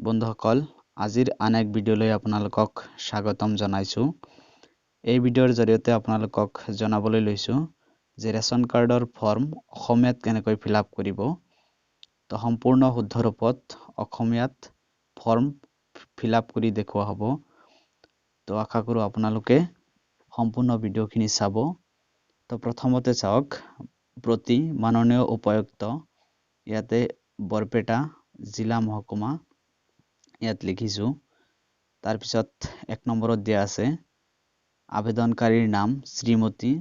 বন্ধুসকল আজিৰ আন এক ভিডিঅ'লৈ আপোনালোকক স্বাগতম জনাইছো। এই ভিডিঅ'ৰ জৰিয়তে আপোনালোকক জনাবলৈ লৈছো যে ৰেচন কাৰ্ডৰ ফৰ্ম অসমীয়াত কেনেকৈ ফিল আপ কৰিব। তো সম্পূৰ্ণ শুদ্ধ ৰূপত অসমীয়াত ফৰ্ম ফিল আপ কৰি দেখুওৱা হ'ব। তো আশা কৰো আপোনালোকে সম্পূৰ্ণ ভিডিঅ'খিনি চাব। তো প্ৰথমতে চাওক, প্ৰতি মাননীয় উপায়ুক্ত ইয়াতে বৰপেটা জিলা মহকুমা ইয়াত লিখিছো। তাৰ পিছত এক নম্বৰত দিয়া আছে আবেদনকাৰীৰ নাম শ্ৰীমতী,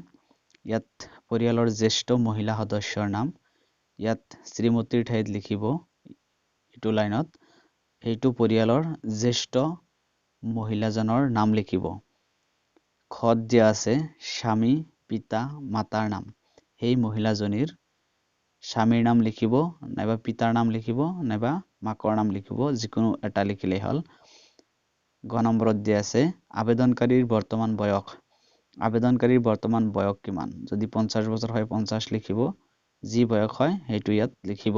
ইয়াত পৰিয়ালৰ জ্যেষ্ঠ মহিলা সদস্যৰ নাম, ইয়াত শ্ৰীমতীৰ ঠাইত লিখিব এইটো লাইনত সেইটো পৰিয়ালৰ জ্যেষ্ঠ মহিলাজনৰ নাম লিখিব। খত দিয়া আছে স্বামী পিতা মাতাৰ নাম, সেই মহিলাজনীৰ স্বামীৰ নাম লিখিব নাইবা পিতাৰ নাম লিখিব নাইবা মাকৰ নাম লিখিব, যিকোনো এটা লিখিলেই হ'ল। গ নম্বৰত দিয়া আছে আবেদনকাৰীৰ বৰ্তমান বয়স, আবেদনকাৰীৰ বৰ্তমান বয়স কিমান, যদি 50 বছৰ হয় 50 লিখিব, যি বয়স হয় সেইটো ইয়াত লিখিব।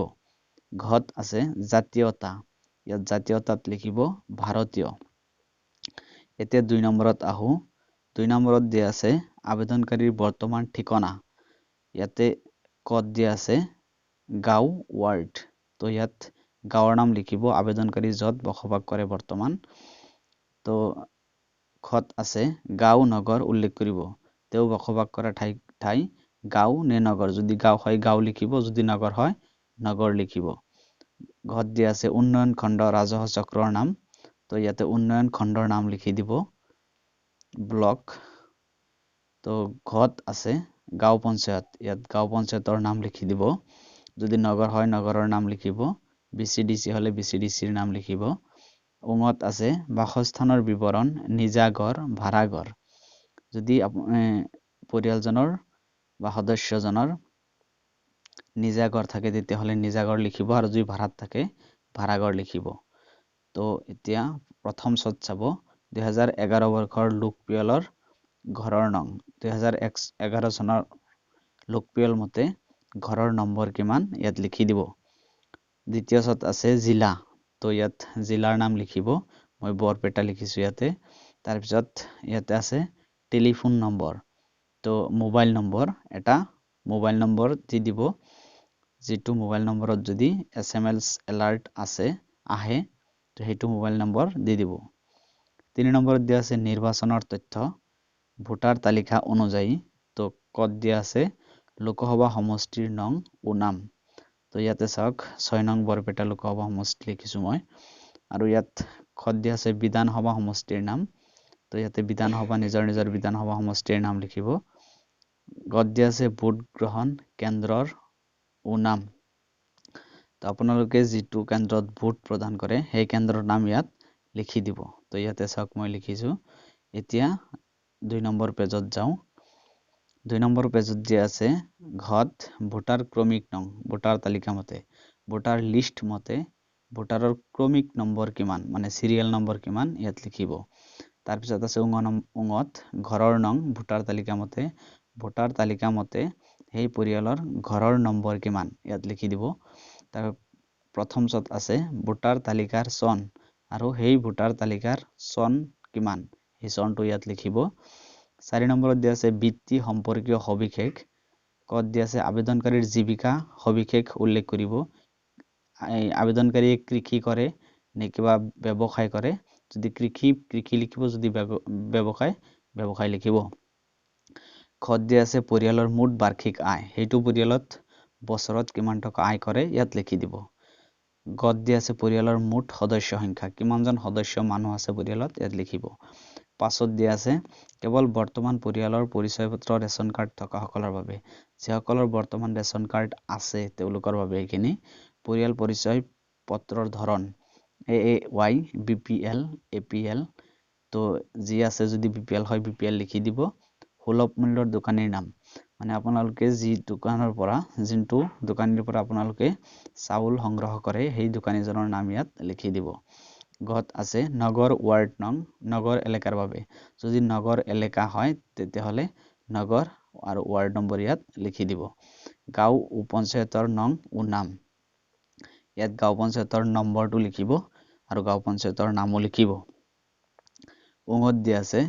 ঘত আছে জাতীয়তা, ইয়াত জাতীয়তাত লিখিব ভাৰতীয়। এতিয়া 2 নম্বৰত আহো। 2 নম্বৰত দিয়া আছে আবেদনকাৰীৰ বৰ্তমান ঠিকনা, ইয়াতে কত দিয়া আছে গাঁও ৱাৰ্ড, তো ইয়াত গাঁৱৰ নাম লিখিব আবেদনকাৰী য'ত বসবাস কৰে বৰ্তমান। তো খত আছে গাঁও নগৰ উল্লেখ কৰিব, তেওঁ বসবাস কৰা ঠাই গাঁও নে নগৰ, যদি গাঁও হয় গাঁও লিখিব, যদি নগৰ হয় নগৰ লিখিব। ঘত দিয়া আছে উন্নয়ন খণ্ড ৰাজহ চক্ৰৰ নাম, তো ইয়াতে উন্নয়ন খণ্ডৰ নাম লিখি দিব ব্লক। তো ঘত আছে গাঁও পঞ্চায়ত, ইয়াত গাঁও পঞ্চায়তৰ নাম লিখি দিব, যদি নগৰ হয় নগৰৰ নাম লিখিব, BCDC হলে BCDCৰ নাম লিখিব। উঙত আছে বাসস্থানৰ বিৱৰণ নিজা ঘৰ ভাড়া ঘৰ, যদি পৰিয়ালজনৰ বা সদস্যজনৰ নিজা ঘৰ থাকে তেতিয়াহ'লে নিজা ঘৰ লিখিব, আৰু যদি ভাড়াত থাকে ভাড়া ঘৰ লিখিব। তো এতিয়া প্ৰথম চত চাব 2011 বৰ্ষৰ লোকপিয়লৰ ঘৰৰ নং, 2011 চনৰ লোকপিয়ল মতে ঘৰৰ নম্বৰ কিমান ইয়াত লিখি দিব। দ্বিতীয় চত আছে জিলা, তো ইয়াত জিলাৰ নাম লিখিব, মই বৰপেটা লিখিছো ইয়াতে। তাৰপিছত ইয়াতে আছে টেলিফোন নম্বৰ, তো মোবাইল নম্বৰ, এটা মোবাইল নম্বৰ দি দিব, যিটো মোবাইল নম্বৰত যদি SMS এলাৰ্ট আহে তো সেইটো মোবাইল নম্বৰ দি দিব। 3 নম্বৰত দিয়া আছে নিৰ্বাচনৰ তথ্য ভোটাৰ তালিকা অনুযায়ী, তো কত দিয়া আছে লোকসভা সমষ্টিৰ নং ও নাম, তো ইয়াতে চাওক 6 নং বৰপেটা লোকসভা সমষ্টি লিখিছো মই। আৰু ইয়াত খত দিয়া আছে বিধানসভা সমষ্টিৰ নাম, তো ইয়াতে বিধানসভা নিজৰ নিজৰ বিধানসভা সমষ্টিৰ নাম লিখিব। গত দিয়া আছে ভোট গ্ৰহণ কেন্দ্ৰৰ ও নাম, তো আপোনালোকে যিটো কেন্দ্ৰত ভোট প্ৰদান কৰে সেই কেন্দ্ৰৰ নাম ইয়াত লিখি দিব। তো ইয়াতে চাওক মই লিখিছো। এতিয়া 2 নম্বৰ পেজত যাওঁ। 2 নম্বৰ পেজত দিয়া আছে ঘত ভোটাৰ ক্ৰমিক নং, ভোটাৰ তালিকা মতে ভোটাৰ লিষ্ট মতে ভোটাৰৰ ক্ৰমিক নম্বৰ কিমান, মানে চিৰিয়েল নম্বৰ কিমান ইয়াত লিখিব। তাৰপিছত আছে উঙত ঘৰৰ নং ভোটাৰ তালিকা মতে ভোটাৰ তালিকা মতে সেই পৰিয়ালৰ ঘৰৰ নম্বৰ কিমান ইয়াত লিখি দিব। তাৰ প্ৰথম চত আছে ভোটাৰ তালিকাৰ চন, আৰু সেই ভোটাৰ তালিকাৰ চন কিমান সেই চনটো ইয়াত লিখিব। 4 নম্বৰত দিয়া আছে বৃত্তি সম্পৰ্কীয় সবিশেষ, কত দিয়া আছে আবেদনকাৰীৰ জীৱিকা সবিশেষ উল্লেখ কৰিব, আবেদনকাৰীয়ে কৃষি কৰে নে কিবা ব্যৱসায় কৰে, যদি কৃষি লিখিব, যদি ব্যৱসায় লিখিব। খত দিয়া আছে পৰিয়ালৰ মুঠ বাৰ্ষিক আয়, সেইটো পৰিয়ালত বছৰত কিমান টকা আয় কৰে ইয়াত লিখি দিব। গত দিয়া আছে পৰিয়ালৰ মুঠ সদস্য সংখ্যা, কিমানজন সদস্য মানুহ আছে পৰিয়ালত ইয়াত লিখিব। 5ত দিয়া আছে কেৱল বৰ্তমান পৰিয়ালৰ পৰিচয় পত্ৰ ৰেচন কাৰ্ড থকা সকলৰ বাবে, যিসকলৰ বৰ্তমান ৰেচন কাৰ্ড আছে তেওঁলোকৰ বাবে এইখিনি। পৰিয়াল পৰিচয় পত্ৰৰ ধৰণ AAY BPL APL, তো যি আছে যদি BPL হয় BPL লিখি দিব। সুলভ মূল্যৰ দোকানীৰ নাম, মানে আপোনালোকে যি দোকানৰ পৰা যোনটো দোকানীৰ পৰা আপোনালোকে চাউল সংগ্ৰহ কৰে সেই দোকানীজনৰ নাম ইয়াত লিখি দিব। গত আছে নগৰ ৱাৰ্ড নং, নগৰ এলেকাৰ বাবে, যদি নগৰ এলেকা হয় তেতিয়াহ'লে নগৰ আৰু ৱাৰ্ড নম্বৰ ইয়াত লিখি দিব। গাঁও ও পঞ্চায়তৰ নং ও নাম, ইয়াত গাঁও পঞ্চায়তৰ নম্বৰটো লিখিব, আৰু গাঁও পঞ্চায়তৰ নামো লিখিব। উঙত দিয়া আছে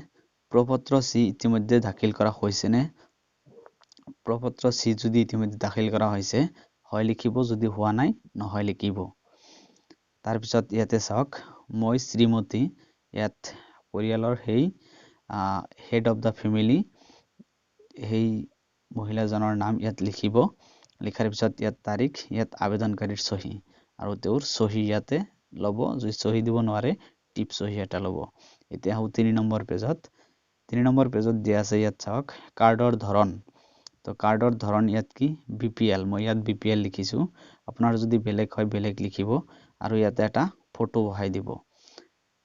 প্ৰপত্ৰ চি ইতিমধ্যে দাখিল কৰা হৈছেনে? প্ৰপত্ৰ চি যদি ইতিমধ্যে দাখিল কৰা হৈছে হয় লিখিব, যদি হোৱা নাই নহয় লিখিব। তাৰপিছত ইয়াতে চাওক মই শ্ৰীমতী, ইয়াত পৰিয়ালৰ সেই হেড অফ দা ফেমিলি, সেই মহিলাজনৰ নাম ইয়াত লিখিব। লিখাৰ পিছত ইয়াত তাৰিখ, ইয়াত আবেদনকাৰীৰ চহী আৰু তেওঁৰ চহী ইয়াতে ল'ব। যদি চহী দিব নোৱাৰে টিপ চহী এটা ল'ব। এতিয়া আহো 3 নম্বৰ পেজত। 3 নম্বৰ পেজত দিয়া আছে ইয়াত চাওক কাৰ্ডৰ ধৰণ। তো কাৰ্ডৰ ধৰণ ইয়াত কি BPL, মই ইয়াত BPL লিখিছো। আপোনাৰ যদি বেলেগ হয় বেলেগ লিখিব আৰু ইয়াতে এটা ফটো বহাই দিব।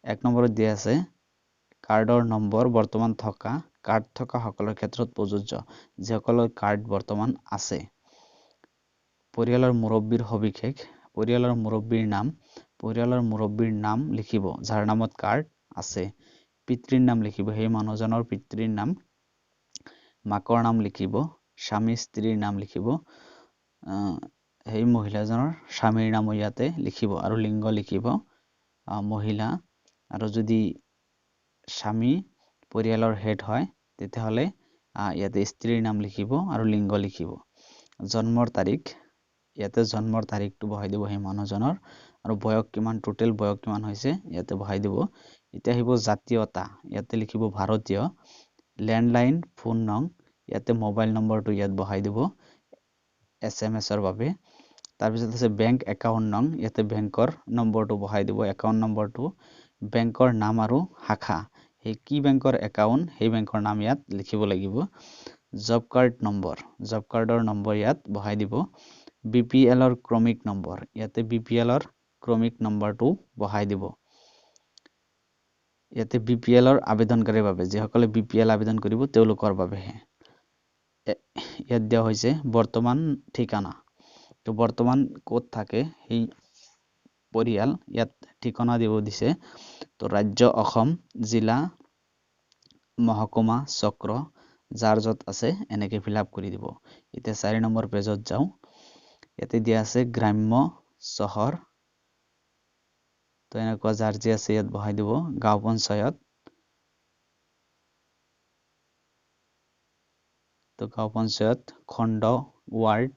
1 নম্বৰত দিয়া আছে কাৰ্ডৰ নম্বৰ বৰ্তমান থকা কাৰ্ড থকা সকলৰ ক্ষেত্ৰত প্ৰযোজ্য, যিসকলৰ কাৰ্ড বৰ্তমান আছে। পৰিয়ালৰ মুৰব্বীৰ সবিশেষ, পৰিয়ালৰ মুৰব্বীৰ নাম লিখিব যাৰ নামত কাৰ্ড আছে। পিতৃৰ নাম লিখিব, সেই মানুহজনৰ পিতৃৰ নাম। মাকৰ নাম লিখিব, স্বামী স্ত্ৰীৰ নাম লিখিব, সেই মহিলাজনৰ স্বামীৰ নামো ইয়াতে লিখিব আৰু লিংগ লিখিব মহিলা। আৰু যদি স্বামী পৰিয়ালৰ হেড হয় তেতিয়াহ'লে ইয়াতে স্ত্ৰীৰ নাম লিখিব আৰু লিংগ লিখিব। জন্মৰ তাৰিখ, ইয়াতে জন্মৰ তাৰিখটো বহাই দিব সেই মানুহজনৰ আৰু বয়স কিমান, টোটেল বয়স কিমান হৈছে ইয়াতে বহাই দিব। এতিয়া আহিব জাতীয়তা, ইয়াতে লিখিব ভাৰতীয়। লেণ্ডলাইন ফোন নং, ইয়াতে মোবাইল নম্বৰটো ইয়াত বহাই দিব SMS-ৰ বাবে। তাৰপিছত আছে বেংক একাউণ্ট নং, ইয়াতে বেংকৰ নম্বৰটো বহাই দিব, একাউণ্ট নম্বৰটো। বেংকৰ নাম আৰু শাখা, সেই কি বেংকৰ একাউণ্ট সেই বেংকৰ নাম ইয়াত লিখিব লাগিব। জব কাৰ্ড নম্বৰ, জব কাৰ্ডৰ নম্বৰ ইয়াত বহাই দিব। BPL-ৰ ক্ৰমিক নম্বৰ, ইয়াতে BPL-ৰ ক্ৰমিক নম্বৰটো বহাই দিব। ইয়াতে BPL-ৰ আবেদনকাৰীৰ বাবে, যিসকলে BPL আবেদন কৰিব তেওঁলোকৰ বাবেহে। ইয়াত দিয়া হৈছে বৰ্তমান ঠিকনা, তো বৰ্তমান ক'ত থাকে সেই পৰিয়াল ইয়াত ঠিকনা দিব দিছে। তো ৰাজ্য অসম, জিলা মহকুমা চক্ৰ যাৰ য'ত আছে এনেকে ফিল আপ কৰি দিব। এতিয়া 4 নম্বৰ পেজত যাওঁ। ইয়াতে দিয়া আছে গ্ৰাম্য চহৰ, তো এনেকুৱা যাৰ যি আছে ইয়াত বহাই দিব। গাঁও পঞ্চায়ত, তো গাঁও পঞ্চায়ত, খণ্ড, ৱাৰ্ড,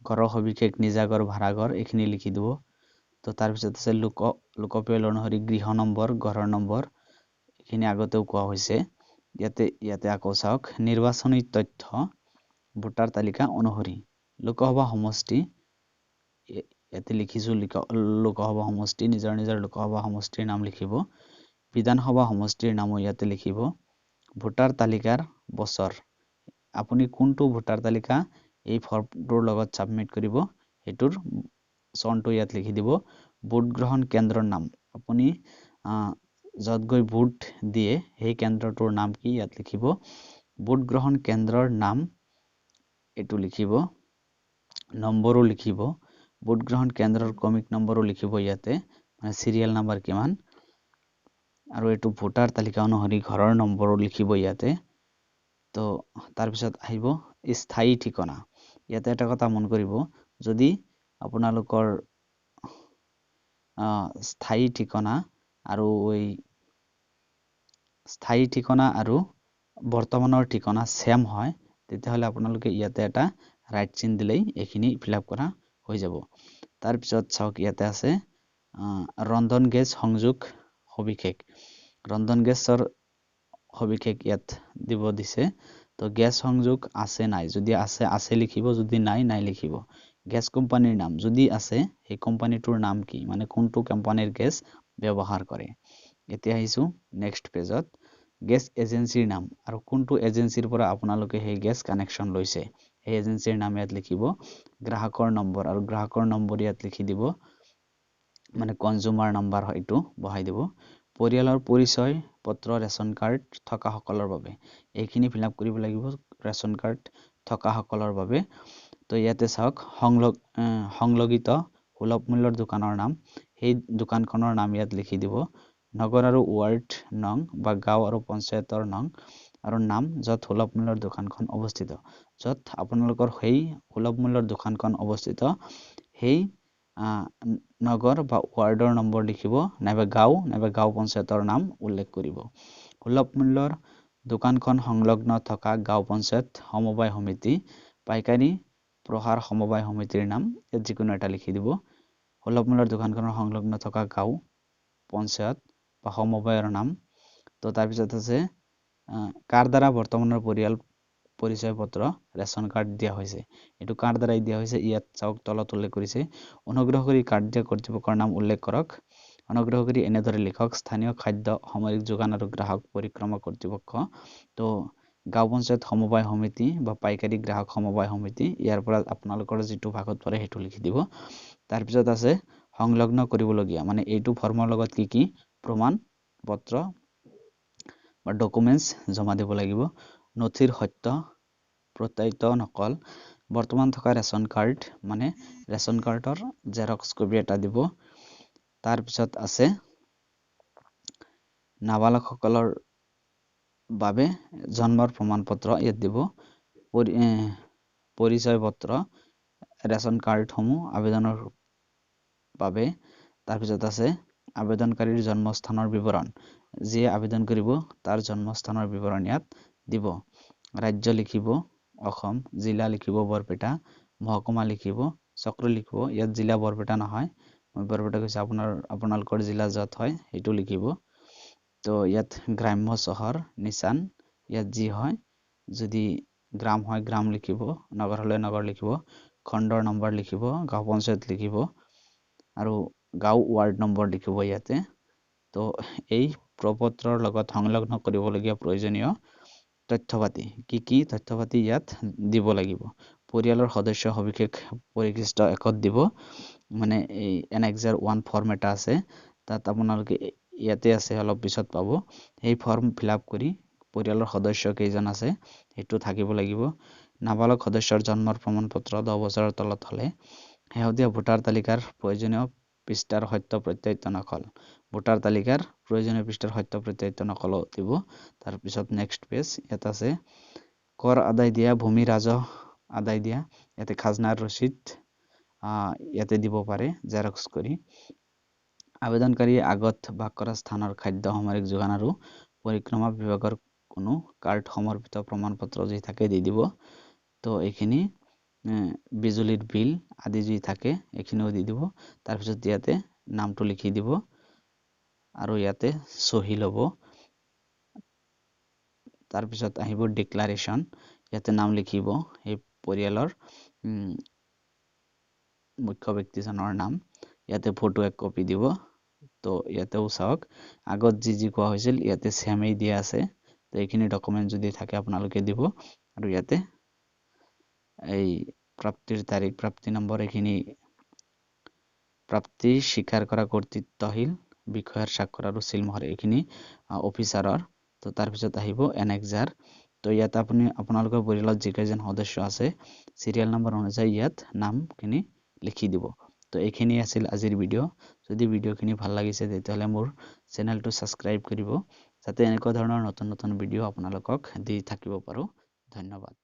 ঘৰৰ সবিশেষ, নিজা ঘৰ, ভাড়া ঘৰ এইখিনি লিখি দিব। তো তাৰপিছত আছে লোকপিয়ল অনুসৰি গৃহ নম্বৰ, ঘৰৰ নম্বৰ, এইখিনি আগতেও কোৱা হৈছে। ইয়াতে আকৌ চাওক নিৰ্বাচনী তথ্য ভোটাৰ তালিকা অনুসৰি লোকসভা সমষ্টি, ইয়াতে লিখিছো লোকসভা সমষ্টি, নিজৰ লোকসভা সমষ্টিৰ নাম লিখিব। বিধানসভা সমষ্টিৰ নামো ইয়াতে লিখিব। ভোটাৰ তালিকাৰ বছৰ, আপুনি কোনটো ভোটাৰ তালিকা এই ফৰ্মটোৰ লগত ছাবমিট কৰিব সেইটোৰ চনটো ইয়াত লিখি দিব। ভোট গ্ৰহণ কেন্দ্ৰৰ নাম, আপুনি য'ত গৈ ভোট দিয়ে সেই কেন্দ্ৰটোৰ নাম কি ইয়াত লিখিব। ভোট গ্ৰহণ কেন্দ্ৰৰ নাম এইটো লিখিব, নম্বৰো লিখিব। ভোট গ্ৰহণ কেন্দ্ৰৰ ক্ৰমিক নম্বৰো লিখিব ইয়াতে, মানে চিৰিয়েল নাম্বাৰ কিমান। আৰু এইটো ভোটাৰ তালিকা অনুসৰি ঘৰৰ নম্বৰো লিখিব ইয়াতে। তো তাৰপিছত আহিব স্থায়ী ঠিকনা। ইয়াতে এটা কথা মন কৰিব, যদি আপোনালোকৰ স্থায়ী ঠিকনা আৰু বৰ্তমানৰ ঠিকনা সেম হয় তেতিয়াহ'লে আপোনালোকে ইয়াতে এটা ৰাইট চিন দিলেই এইখিনি ফিল আপ কৰা হৈ যাব। তাৰপিছত চাওক ইয়াতে আছে ৰন্ধন গেছ সংযোগ সবিশেষ, ৰন্ধন গেছৰ সবিশেষ ইয়াত দিব দিছে। তো গেছ সংযোগ আছে নাই, যদি আছে লিখিব, যদি নাই লিখিব। গেছ কোম্পানীৰ নাম, যদি আছে সেই কোম্পানীটোৰ নাম কি, মানে কোনটো কোম্পানীৰ গেছ ব্যৱহাৰ কৰে। এতিয়া আহিছো নেক্সট পেজত। গেছ এজেন্সিৰ নাম আৰু কোনটো এজেন্সিৰ পৰা আপোনালোকে সেই গেছ কানেকশ্যন লৈছে সেই এজেন্সিৰ নাম ইয়াত লিখিব। গ্ৰাহকৰ নম্বৰ আৰু গ্ৰাহকৰ নম্বৰ ইয়াত লিখি দিব, মানে কনজিউমাৰ নাম্বাৰ হয় এইটো বহাই দিব। পৰিয়ালৰ পৰিচয় পত্ৰ ৰেচন কাৰ্ড থকা সকলৰ বাবে, এইখিনি ফিল আপ কৰিব লাগিব ৰেচন কাৰ্ড থকা সকলৰ বাবে। তো ইয়াতে চাওক সংলগ্নিত সুলভ মূল্যৰ দোকানৰ নাম, সেই দোকানখনৰ নাম ইয়াত লিখি দিব। নগৰ আৰু ৱাৰ্ড নং বা গাঁও আৰু পঞ্চায়তৰ নং আৰু নাম য'ত সুলভ মূল্যৰ দোকানখন অৱস্থিত, য'ত আপোনালোকৰ সেই সুলভ মূল্যৰ দোকানখন অৱস্থিত সেই নগৰ বা ৱাৰ্ডৰ নম্বৰ লিখিব নাইবা গাঁও পঞ্চায়তৰ নাম উল্লেখ কৰিব সুলভ মূল্যৰ দোকানখন সংলগ্ন থকা গাঁও পঞ্চায়ত সমবায় সমিতি পাইকাৰী প্ৰসাৰ সমবায় সমিতিৰ নাম ইয়াত যিকোনো এটা লিখি দিব সুলভ মূল্যৰ দোকানখনৰ সংলগ্ন থকা গাঁও পঞ্চায়ত বা সমবায়ৰ নাম তো তাৰপিছত আছে কাৰ দ্বাৰা বৰ্তমানৰ পৰিচয় পত্ৰ ৰেচন কাৰ্ড দিয়া হৈছে এটো কাৰ দ্বাৰাই দিয়া হৈছে ইয়াত চাওক তলত উল্লেখ কৰিছে অনুগ্ৰহ কৰি কাৰ্ড দিয়া কৰ্তৃপক্ষৰ নাম উল্লেখ কৰক অনুগ্ৰহ কৰি এনেদৰে লিখক স্থানীয় খাদ্য সামগ্ৰী যোগান আৰু গ্ৰাহক পৰিক্ৰমা কৰ্তৃপক্ষ তো গাঁও পঞ্চায়ত সমবায় সমিতি বা পাইকাৰী গ্ৰাহক সমবায় সমিতি ইয়াৰ পৰা আপোনালোকৰ যিটো ভাগত পৰে হেতু লিখি দিব তাৰপিছত আছে সংলগ্ন কৰিবলগীয়া মানে এইটো ফৰ্মৰ লগত কি প্ৰমাণ পত্ৰ বা ডকুমেন্টস জমা দিব লাগিব নথিৰ সত্য প্ৰত্যায়িত নকল বৰ্তমান থকা ৰেচন কাৰ্ড মানে ৰেচন কাৰ্ডৰ জেৰক্স কপি এটা দিব তাৰপিছত আছে নাবালকসকলৰ বাবে জন্মৰ প্ৰমাণ পত্ৰ ইয়াত দিব পৰিচয় পত্ৰ ৰেচন কাৰ্ডসমূহ আবেদনৰ বাবে তাৰপিছত আছে আবেদনকাৰীৰ জন্মস্থানৰ বিৱৰণ যিয়ে আবেদন কৰিব তাৰ জন্মস্থানৰ বিৱৰণ ইয়াত দিব ৰাজ্য লিখিব অসম জিলা লিখিব বৰপেটা মহকুমা লিখিব চক্ৰ লিখিব ইয়াত জিলা বৰপেটা নহয় মই বৰপেটা কৈছে আপোনালোকৰ জিলা যত হয় হেতু লিখিব তো ইয়াত গ্ৰাম্য চহৰ নিচান ইয়াত যি হয় যদি গ্ৰাম হয় গ্ৰাম লিখিব নগৰ হলে নগৰ লিখিব খণ্ডৰ নম্বৰ লিখিব গাঁও পঞ্চায়ত লিখিব আৰু গাঁও ৱাৰ্ড নম্বৰ লিখিব ইয়াতে তো এই প্ৰপত্ৰৰ লগত সংলগ্ন কৰিবলগীয়া প্ৰয়োজনীয় তথ্যপাতি কি তথ্যপাতি ইয়াত দিব লাগিব পৰিয়ালৰ সদস্য সবিশেষ পৰিকৃষ্ট একত দিব মানে এই এনেক্সাৰ 1 ফৰ্ম এটা আছে তাত আপোনালোকে ইয়াতে আছে অলপ পিছত পাব এই ফৰ্ম ফিলআপ কৰি পৰিয়ালৰ সদস্য কেইজন আছে হেতু থাকিব লাগিব নাবালক সদস্যৰ জন্মৰ প্ৰমাণ পত্ৰ 10 বছৰৰ তলত হলে হেহতীয়া ভোটাৰ তালিকাৰ প্ৰয়োজনীয় পৃষ্ঠাৰ সত্য প্ৰত্যায়িত নকল ভোটাৰ তালিকাৰ প্ৰয়োজনীয় পৃষ্ঠাৰ সত্য প্ৰত্যায়িত নকল দিব তাৰ পিছত নেক্সট পেজ ইয়াত আছে কৰ আদায় দিয়া ভূমি ৰাজহ আদায় দিয়া ইয়াতে খাজনাৰ ৰচিদ ইয়াতে দিব পাৰে জেৰক্স কৰি আবেদনকাৰী আগত ভাগ কৰা স্থানৰ খাদ্য সামগ্ৰী যোগান আৰু পৰিক্ৰমা বিভাগৰ কোনো কাৰ্ড সমৰ্পিত প্ৰমাণ পত্ৰ যি থাকে দি দিব তো এইখিনি বিজুলীৰ বিল আদি যি থাকে এইখিনিও দি দিব তাৰপিছত ইয়াতে নামটো লিখি দিব আৰু ইয়াতে সহি লব তাৰপিছত আহিব ডিক্লাৰেশ্যন ইয়াতে নাম লিখিব এই পৰিয়ালৰ মুখ্য ব্যক্তিজনৰ নাম ইয়াতে ফটো এক কপি দিব তো ইয়াতেও চাওক আগত যি কোৱা হৈছিল ইয়াতে সেমেই দিয়া আছে তো এইখিনি ডকুমেন্ট যদি থাকে আপোনালোকে দিব আৰু ইয়াতে এই প্ৰাপ্তিৰ তাৰিখ প্ৰাপ্তি নম্বৰ এইখিনি প্ৰাপ্তি স্বীকাৰ কৰা কৰ্তৃত্বশীল বিষয়াৰ স্বাক্ষৰ আৰু সিলমোহৰ এইখিনি অফিচাৰৰ তো তাৰপিছত আহিব এনেক্সাৰ তো ইয়াত আপোনালোকৰ পৰিয়ালত যিকেইজন সদস্য আছে সিৰিয়াল নম্বৰ অনুযায়ী ইয়াত নামখিনি লিখি দিব তো এইখিনি আছিল আজিৰ ভিডিও যদি ভিডিওখিনি ভাল লাগিছে তেতিয়াহলে মোৰ চেনেলটো সাবস্ক্ৰাইব কৰিব যাতে এনেকুৱা ধৰণৰ নতুন ভিডিও আপোনালোকক দি থাকিব পাৰো ধন্যবাদ